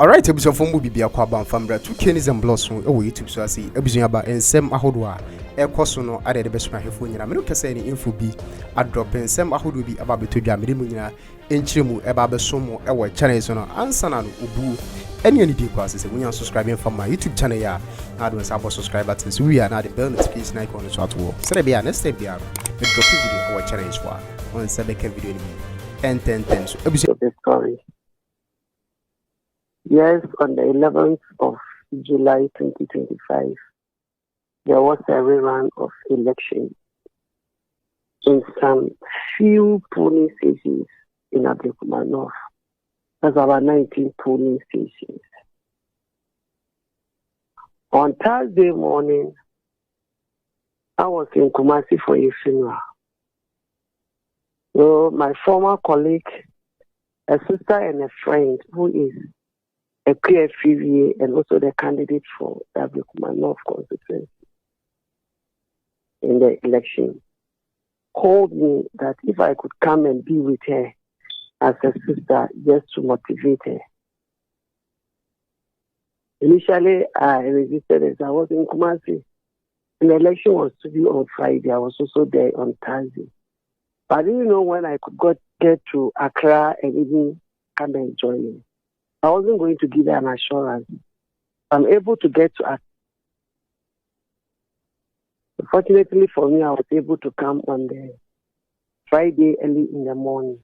Alright, episode from Bubi Aquaba Fambra, 2 Kenny's and Blossom, away YouTube, so I see episode about and Sem Ahodwa, Air Cosono, added the best my phone. I'm not saying info be a drop and Sem Ahodu be about to jam Rimunia, in Chimu, about the Somo, our channels on Ansana Ubu, any deep classes. When you're subscribing from my YouTube channel, yeah, I don't have a subscriber to we are not the bell notification icon on the chat wall. So, be next step, yeah, the drop video our channel is for on 7 video and 10 so episode the story. Yes, on the 11th of July 2025, there was a rerun of election in some few polling stations in Ablekuma North. That's about 19 polling stations. On Thursday morning, I was in Kumasi for a funeral. So my former colleague, a sister and a friend who is a KI.LL and also the candidate for the Ablekuma North constituency in the election, called me that if I could come and be with her as a sister just to motivate her. Initially, I resisted as I was in Kumasi. And the election was to be on Friday. I was also there on Thursday. But I didn't know when I could get to Accra and even come and join her. I wasn't going to give her an assurance. I'm able to get to Accra. Fortunately for me, I was able to come on the Friday early in the morning.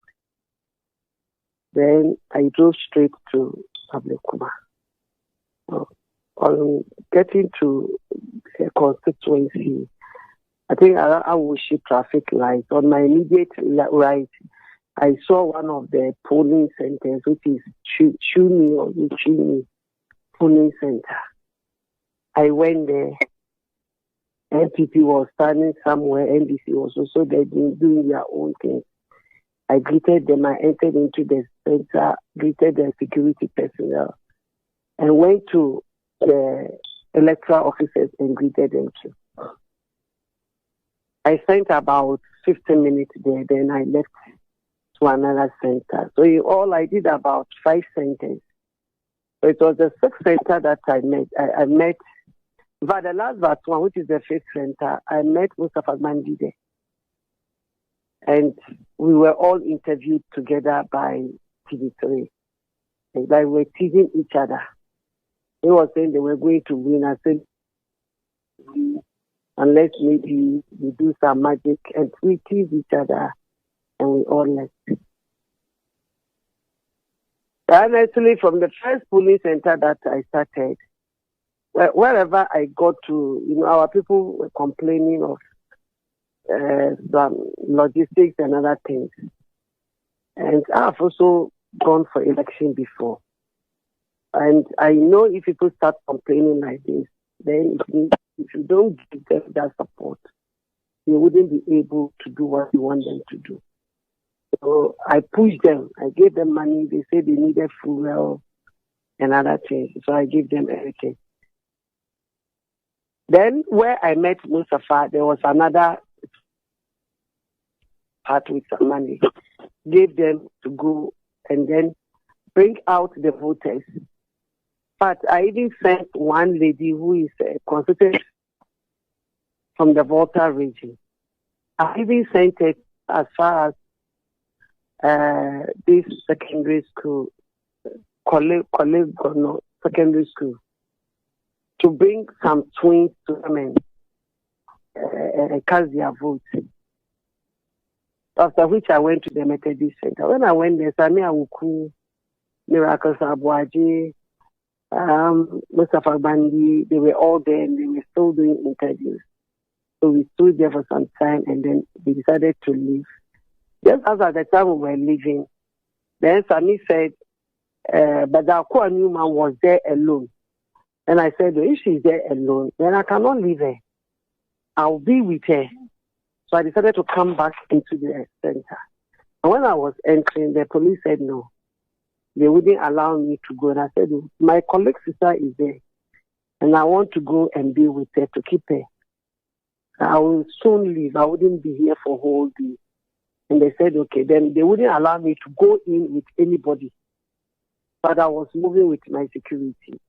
Then I drove straight to Ablekuma. On getting to a constituency, I think I will see traffic lights. On my immediate right, I saw one of the polling centers, which is Chuni polling center. I went there. NPP was standing somewhere. NDC was also there doing their own thing. I greeted them. I entered into the center, greeted the security personnel, and went to the electoral officers and greeted them too. I spent about 15 minutes there. Then I left to another center. So in all, I did about 5 centers. So it was the 6th center that I met. I met, but the last one, which is the 5th center, I met Mustafa Mandi there. And we were all interviewed together by TV3. And they were teasing each other. They were saying they were going to win. I said, unless maybe we do some magic, and we tease each other. And we all left. And actually, from the first polling center that I started, wherever I got to, our people were complaining of some logistics and other things. And I've also gone for election before. And I know if people start complaining like this, then if you don't give them that support, they wouldn't be able to do what you want them to do. So I pushed them. I gave them money. They said they needed fuel and other things. So I gave them everything. Then where I met Mustafa, there was another part with some money. Gave them to go and then bring out the voters. But I even sent one lady who is a consultant from the Volta region. I even sent it as far as this secondary school, secondary school, to bring some twins to come and cast their votes. After which I went to the Methodist Center. When I went there, Sami Awuku, Miracles Abuaji, Mustafa Bandi, they were all there and they were still doing interviews. So we stood there for some time and then we decided to leave. Just as at the time we were leaving, then Sami said, but the Akua Newman was there alone. And I said, if she's there alone, then I cannot leave her. I'll be with her. So I decided to come back into the center. And when I was entering, the police said no. They wouldn't allow me to go. And I said, my colleague's sister is there. And I want to go and be with her to keep her. I will soon leave. I wouldn't be here for a whole day. And they said, okay, then they wouldn't allow me to go in with anybody. but I was moving with my security.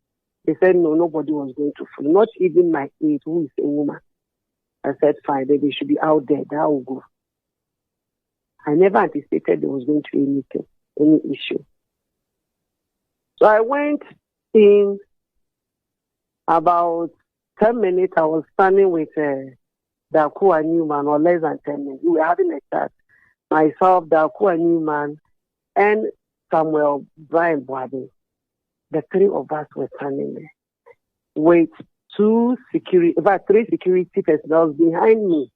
They said no, nobody was going to follow, not even my aide, who is a woman. I said, fine, they should be out there, that will go. I never anticipated there was going to be anything, any issue. So I went in about 10 minutes. I was standing with Dakua Newman, or less than 10 minutes. We were having a chat. Myself, Dakua Newman, and Samuel Brian Boabe. The three of us were standing there with three security personnel behind me.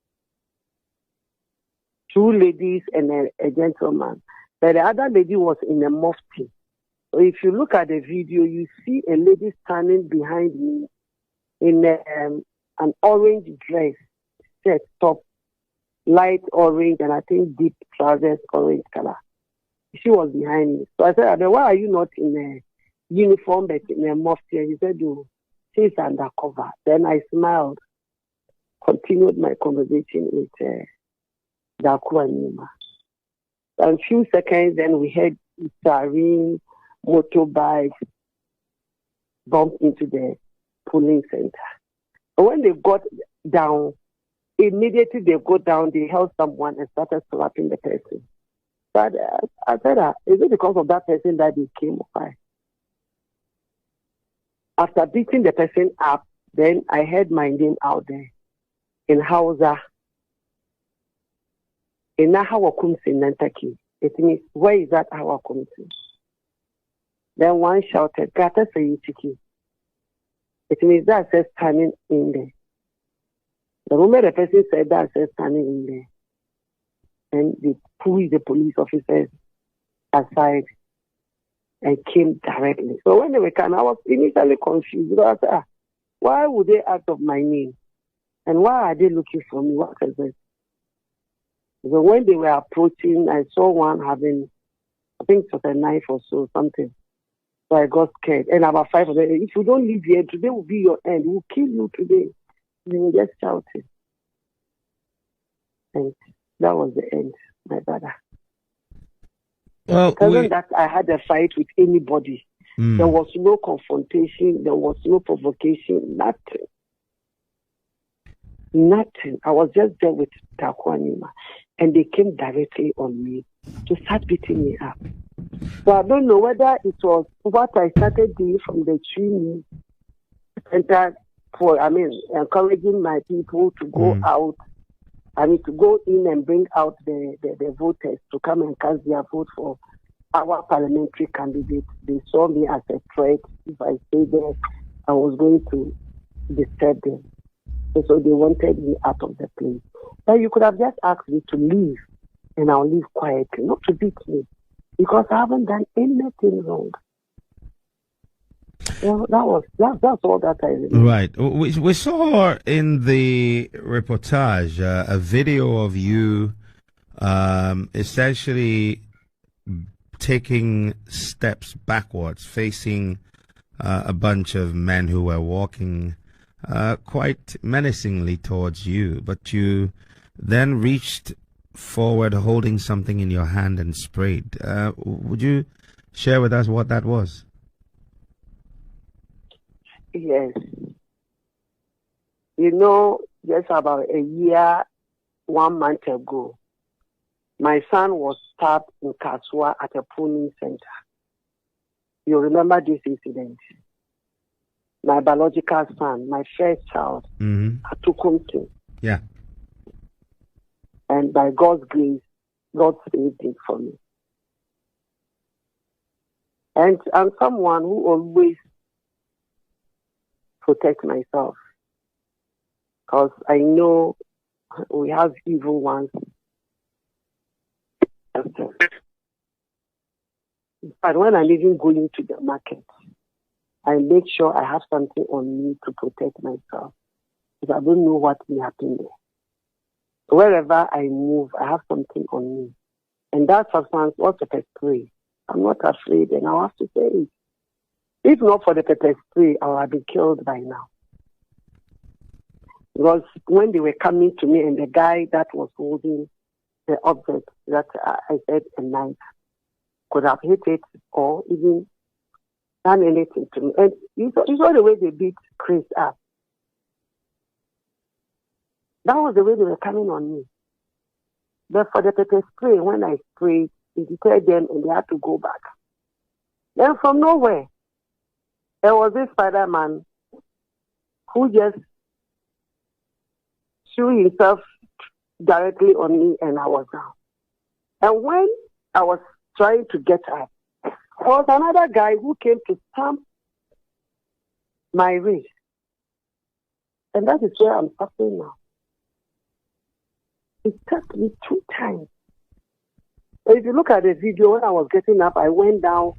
2 ladies and a gentleman. But the other lady was in a mufti. So if you look at the video, you see a lady standing behind me in an orange dress, set top, light orange, and I think deep trousers, orange color. She was behind me. So I said, why are you not in a uniform but in a mufti? And he said, she's undercover. Then I smiled, continued my conversation with Dakua Nima. And a few seconds, then we heard siren, motorbikes bump into the polling center. And when they got down, immediately they got down, they held someone and started slapping the person. But I said, is it because of that person that they came by? After beating the person up, then I heard my name out there in Hausa. In Nahawakumsi Nantaki. It means, where is that Hawakumsi? Then one shouted, Gata Sayuchiki. It means that says standing in there. The moment the person said that says standing in there, and they pulled the police officers aside and came directly. So when they were coming, I was initially confused because I said, why would they ask of my name? And why are they looking for me? What is it? So when they were approaching, I saw one having, I think it was a knife or so, something. So I got scared. And about 5 of them, if you don't leave here, today will be your end. We'll kill you today. They were just shouting. And that was the end, my brother. Well, It wasn't that I had a fight with anybody. There was no confrontation. There was no provocation. Nothing. Nothing. I was just there with Takwanima. And they came directly on me to start beating me up. So I don't know whether it was what I started doing from the training center encouraging my people to go out. To go in and bring out the voters to come and cast their vote for our parliamentary candidate. They saw me as a threat. If I stayed there, I was going to disturb them. And so they wanted me out of the place. But you could have just asked me to leave, and I'll leave quietly, not to beat me, because I haven't done anything wrong. Well, that's all that I remember. Right. We saw in the reportage a video of you essentially taking steps backwards, facing a bunch of men who were walking quite menacingly towards you, but you then reached forward holding something in your hand and sprayed. Would you share with us what that was? Yes. Just about a year, 1 month ago, my son was stabbed in Kasua at a polling center. You remember this incident? My biological son, my first child, Atukumti. Yeah. And by God's grace, God saved it for me. And I'm someone who always protect myself, because I know we have evil ones. But when I'm even going to the market, I make sure I have something on me to protect myself, because I don't know what will happen there. Wherever I move, I have something on me. And that substance was pepper spray. I'm not afraid, and I'll have to say it. If not for the pepper spray, I would have been killed by now. Because when they were coming to me, and the guy that was holding the object that I said a knife could have hit it or even done anything to me. And you saw the way they beat Chris up. That was the way they were coming on me. But for the pepper spray, when I sprayed, it deterred them and they had to go back. Then from nowhere, there was this Spider-Man who just threw himself directly on me and I was down. And when I was trying to get up, there was another guy who came to stamp my wrist. And that is where I'm suffering now. It touched me 2 times. So if you look at the video, when I was getting up, I went down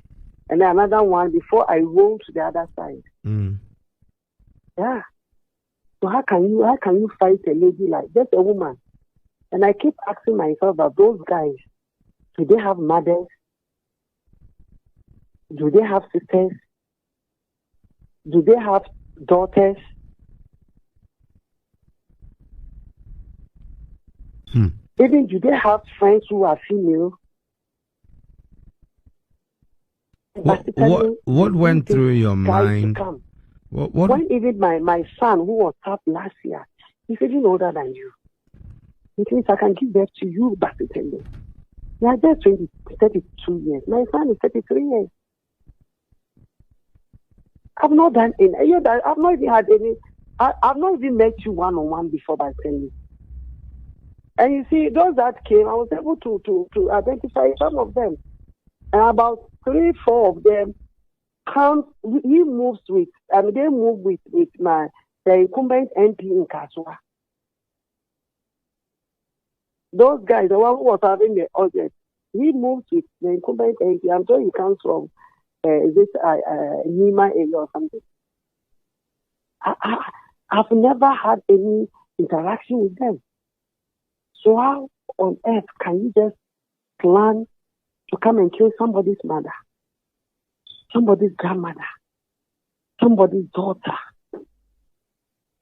and then another one before I rolled to the other side. Yeah. So how can you fight a lady like just a woman? And I keep asking myself that those guys, do they have mothers? Do they have sisters? Do they have daughters? Even do they have friends who are female? What went through your mind? What? When even my son, who was tapped last year, he's even older than you. He thinks I can give birth to you, Basitende. You are just 32 years. My son is 33 years. I've not done any. I've not even had any. I've not even met you one-on-one before, Basitende. And you see, those that came, I was able to identify some of them. And about 3-4 of them he moves with, they move with the incumbent NP in Kaswa. Those guys, the one who was having the audience, he moves with the incumbent NP. I'm sure he comes from Nima area or something. I've never had any interaction with them. So how on earth can you just plan to come and kill somebody's mother, somebody's grandmother, somebody's daughter,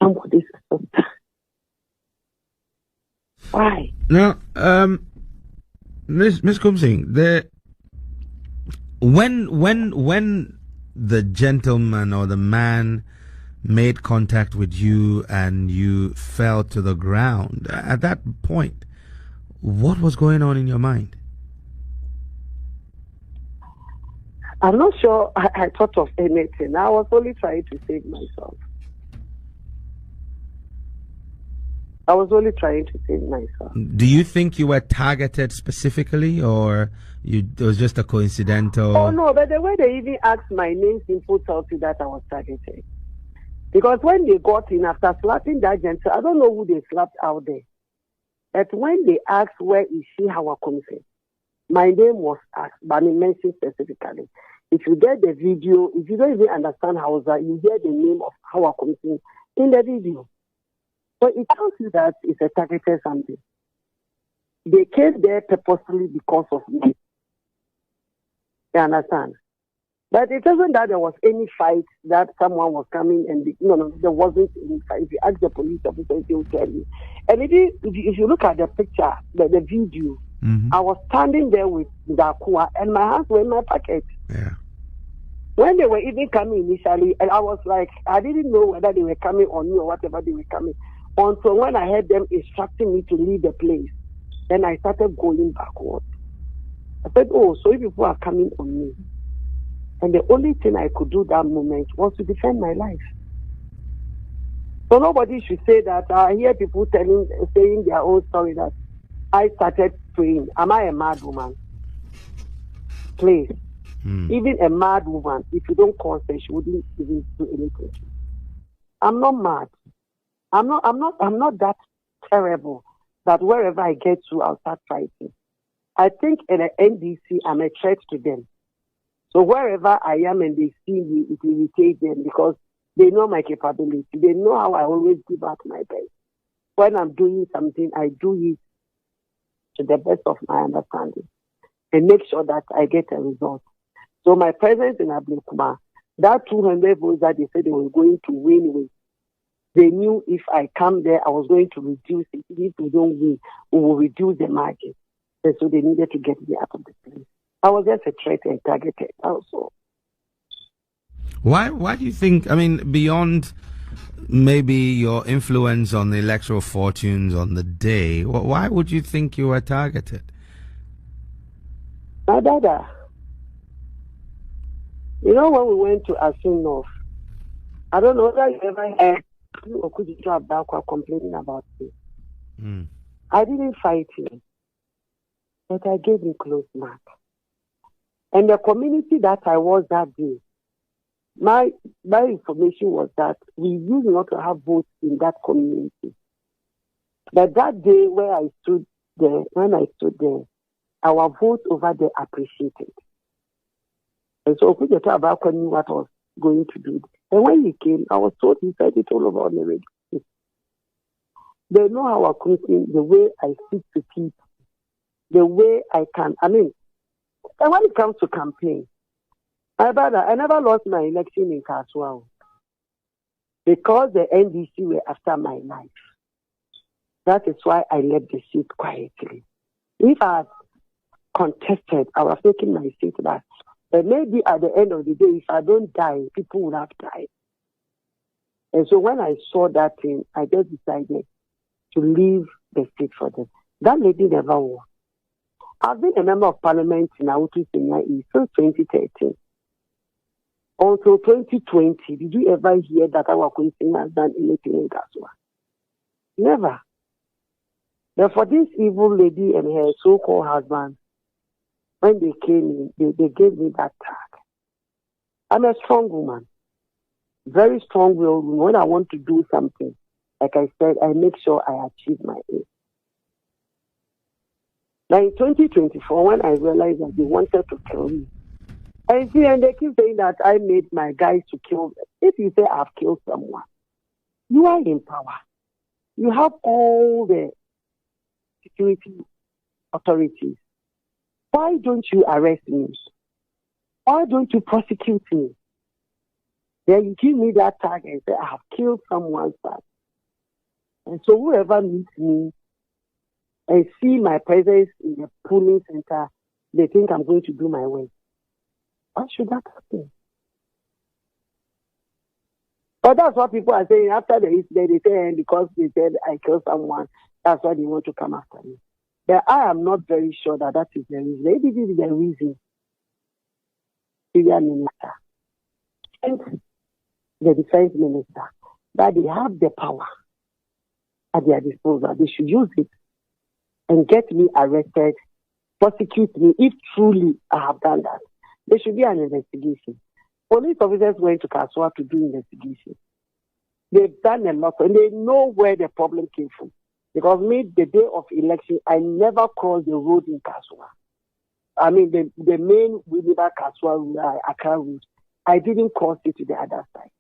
somebody's sister? Why? Now, Miss Kumsing, when the gentleman or the man made contact with you and you fell to the ground, at that point, what was going on in your mind? I'm not sure I thought of anything. I was only trying to save myself. Do you think you were targeted specifically, or it was just a coincidental? Oh no, but the way they even asked my name, simple tells you that I was targeted. Because when they got in after slapping that gentleman, I don't know who they slapped out there. But when they asked where is she, how I come from, my name was asked, but I mentioned specifically. If you get the video, if you don't even understand Hausa, you hear the name of how I come from in the video. So it tells you that it's a targeted something. They came there purposely because of me. You understand? But it wasn't that there was any fight, that someone was coming and no, there wasn't any fight. If you ask the police officers, they will tell you. And if you look at the picture, the video, I was standing there with Dakua and my hands were in my pocket. Yeah. When they were even coming initially, and I was like, I didn't know whether they were coming on me or whatever they were coming. Until when I heard them instructing me to leave the place, then I started going backward. I said, oh, so if people are coming on me. And the only thing I could do that moment was to defend my life. So nobody should say that. I hear people saying their own story that I started praying. Am I a mad woman? Please. Even a mad woman, if you don't cause her, she wouldn't even do anything. I'm not mad. I'm not that terrible that wherever I get to, I'll start fighting. I think in the NDC, I'm a threat to them. So wherever I am and they see me, it irritates them because they know my capability. They know how I always give out my best. When I'm doing something, I do it to the best of my understanding and make sure that I get a result. So my presence in Ablekuma, that 200 votes that they said they were going to win with, they knew if I come there, I was going to reduce it. If we don't win, we will reduce the margin. And so they needed to get me out of the place. I was just a threat and targeted also. Why do you think, I mean, beyond maybe your influence on the electoral fortunes on the day, why would you think you were targeted? My dada, you know, when we went to Asun North, I don't know whether you ever heard or could you about complaining about it. I didn't fight him, but I gave him close mark. And the community that I was that day, my information was that we used not to have votes in that community. But that day when I stood there, our vote over there appreciated. And so Okudjeto Abakwa knew what I was going to do. And when he came, I was told he said it all over on the radio. They know how I continue, the way I speak to people, the way I can. I mean, and when it comes to campaign, my brother, I never lost my election in Kaswa because the NDC were after my life. That is why I left the seat quietly. If I had contested, I was taking my seat back. But maybe at the end of the day, if I don't die, people would have died. And so when I saw that thing, I just decided to leave the seat for them. That lady never won. I've been a member of parliament in Awutu Senior East since 2013. Until 2020, did you ever hear that our queen has done anything in Kaswa? Never. But for this evil lady and her so-called husband, when they came in, they gave me that tag. I'm a strong woman, very strong-willed woman. When I want to do something, like I said, I make sure I achieve my aim. Now in 2024, when I realized that they wanted to kill me, and they keep saying that I made my guys to kill them. If you say I've killed someone, you are in power. You have all the security authorities. Why don't you arrest me? Why don't you prosecute me? Then you give me that tag and say, I have killed someone's son. And so whoever meets me and see my presence in the polling center, they think I'm going to do my work. Why should that happen? But that's what people are saying. After the incident, they say, because they said I killed someone, that's why they want to come after me. But I am not very sure that that is the reason. Maybe this is the reason. Syrian minister and the defense minister, that they have the power at their disposal. They should use it and get me arrested, prosecute me if truly I have done that. There should be an investigation. Police officers went to Kaswa to do investigation. They've done a lot and they know where the problem came from. Because me, the day of election, I never crossed the road in Kaswa. I mean, the main Winneba Kaswa Accra route, I didn't cross it to the other side.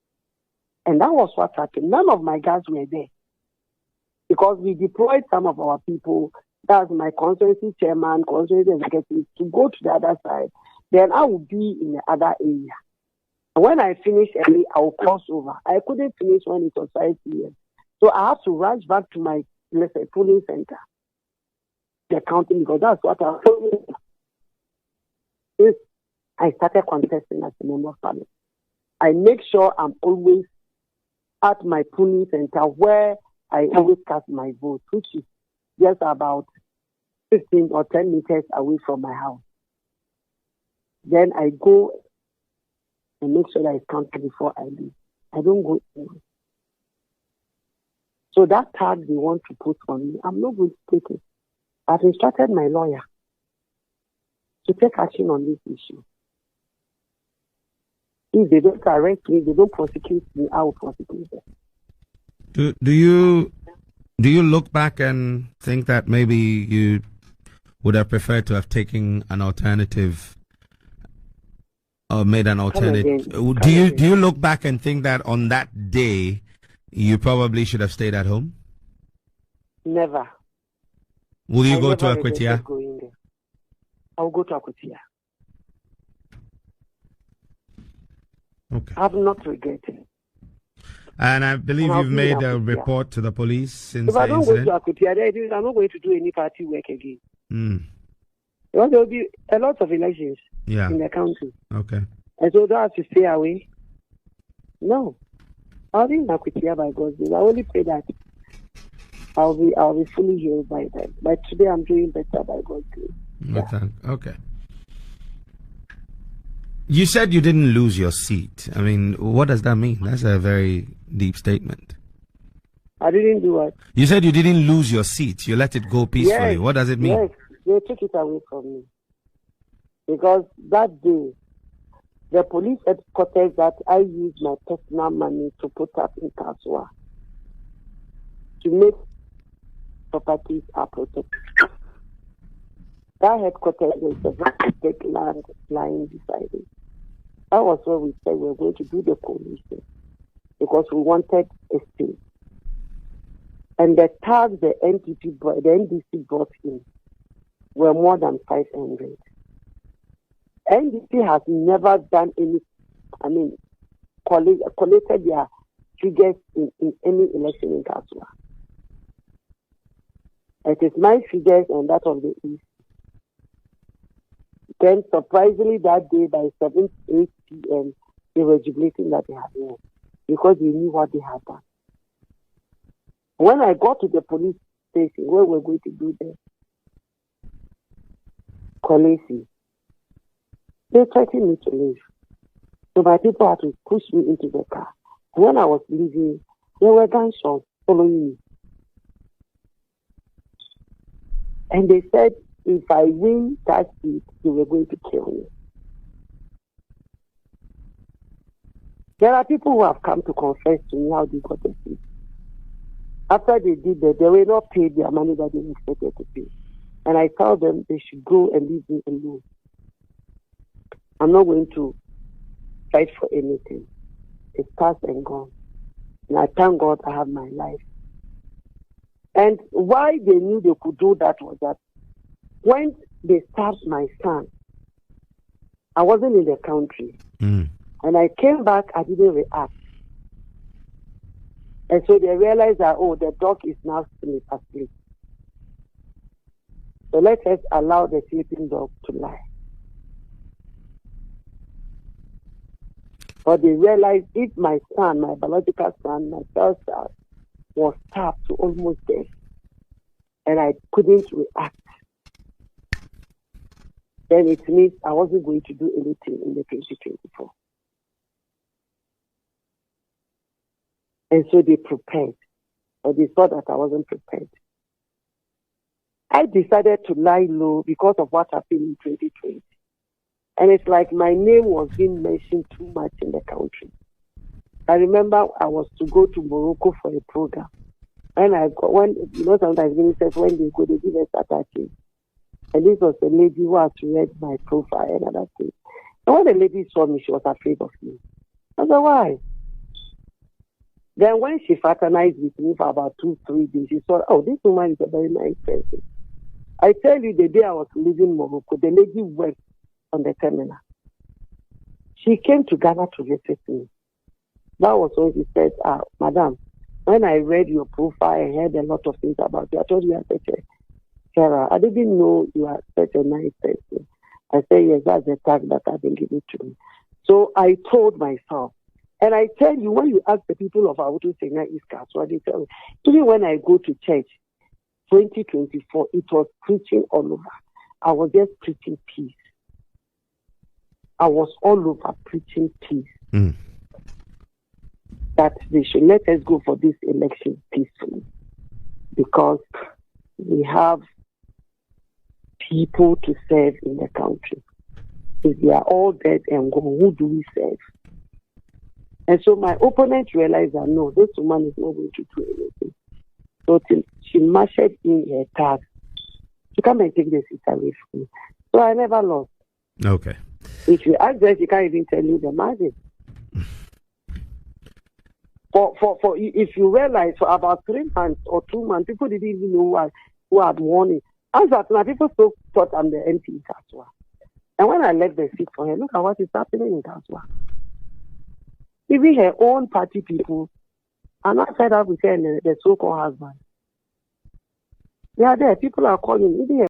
And that was what happened. None of my guys were there. Because we deployed some of our people, that's my constituency chairman, constituency executive, to go to the other side. Then I would be in the other area. And when I finish early, I will cross over. I couldn't finish when it was 5 p.m. So I have to rush back to my, let's say, polling center, the counting, because that's what I told you. Since I started contesting as a member of parliament, I make sure I'm always at my polling center where I always cast my vote, which is just about 15 or 10 meters away from my house. Then I go and make sure that it's counted before I leave. I don't go anywhere. So that tag they want to put on me, I'm not going to take it. I've instructed my lawyer to take action on this issue. If they don't arrest me, they don't prosecute me, I will prosecute them. Do you look back and think that maybe you would have preferred to have taken an alternative or made an alternative? Do you look back and think that on that day you probably should have stayed at home? Never. Will you go to Akwatia? I will go to Akwatia. Okay. I have not regretted. And I believe you've made a report to the police since the incident. If I don't go to Akwatia, I'm not going to do any party work again. Because there will be a lot of elections in the country. Okay. And so they have to stay away. No. I'll be in Akutia by God's grace. I only pray that I'll be fully healed by then. But today I'm doing better by God's grace. Yeah. Okay. You said you didn't lose your seat. I mean, what does that mean? That's a very deep statement. I didn't do what? You said you didn't lose your seat. You let it go peacefully. Yes. What does it mean? Yes, they took it away from me. Because that day, the police headquarters that I used my personal money to put up in Kaswa to make properties are protected. That headquarters is a very big land lying beside it. That was where we said we were going to do the coalition because we wanted a state. And the tax the NDC brought in were more than 500. NDC has never done any, collected their figures in any election in Kaswa. It is my figures and that of the East. Then, surprisingly, that day by 7, 8 p.m., they were jubilating that they had won because they knew what they had done. When I got to the police station where we were going to do the coalition, they threatened me to leave. So my people had to push me into the car. When I was leaving, there were gunshots following me. And they said, if I win that seat, they were going to kill me. There are people who have come to confess to me how they got the seat. After they did that, they were not paid their money that they expected to pay. And I told them they should go and leave me alone. I'm not going to fight for anything. It's past and gone. And I thank God I have my life. And why they knew they could do that was that when they stabbed my son, I wasn't in the country. And I came back, I didn't react. And so they realized that, the dog is now asleep. So let us allow the sleeping dog to lie. But they realized if my son, my biological son, my first child, was stabbed to almost death, and I couldn't react, then it means I wasn't going to do anything in the 2024. And so they prepared, but they saw that I wasn't prepared. I decided to lie low because of what happened in 2020. And it's like my name was being mentioned too much in the country. I remember I was to go to Morocco for a program. And sometimes ministers, when they go, they give us attaching. And this was a lady who had read my profile and other things. And when the lady saw me, she was afraid of me. I said, why? Then when she fraternized with me for about 2-3 days, she saw, this woman is a very nice person. I tell you, the day I was leaving Morocco, the lady wept on the terminal. She came to Ghana to visit me. That was when she said, Madam, when I read your profile, I heard a lot of things about you. I told you you are such a Sarah. I didn't know you are such a nice person. I said, yes, that's the tag that I've been given to me. So I told myself, and I tell you, when you ask the people of Awutu Senya East Kaswa, they tell me, even when I go to church, 2024, it was preaching all over. I was just preaching peace. I was all over preaching peace. That they should let us go for this election peacefully. Because we have people to serve in the country. If they are all dead and gone, who do we serve? And so my opponent realized that no, this woman is not going to do anything. So she marshaled in her tag to come and take the seat away from me. So I never lost. Okay. If you ask them, she can't even tell you the margin. For if you realize for about 3 months or 2 months, people didn't even know who had won it. As that now, people still thought I'm the MP in Kaswa. And when I left the seat for her, look at what is happening in Kaswa. Even her own party people are not fed up with her and the so-called husband. They are there. People are calling. Even her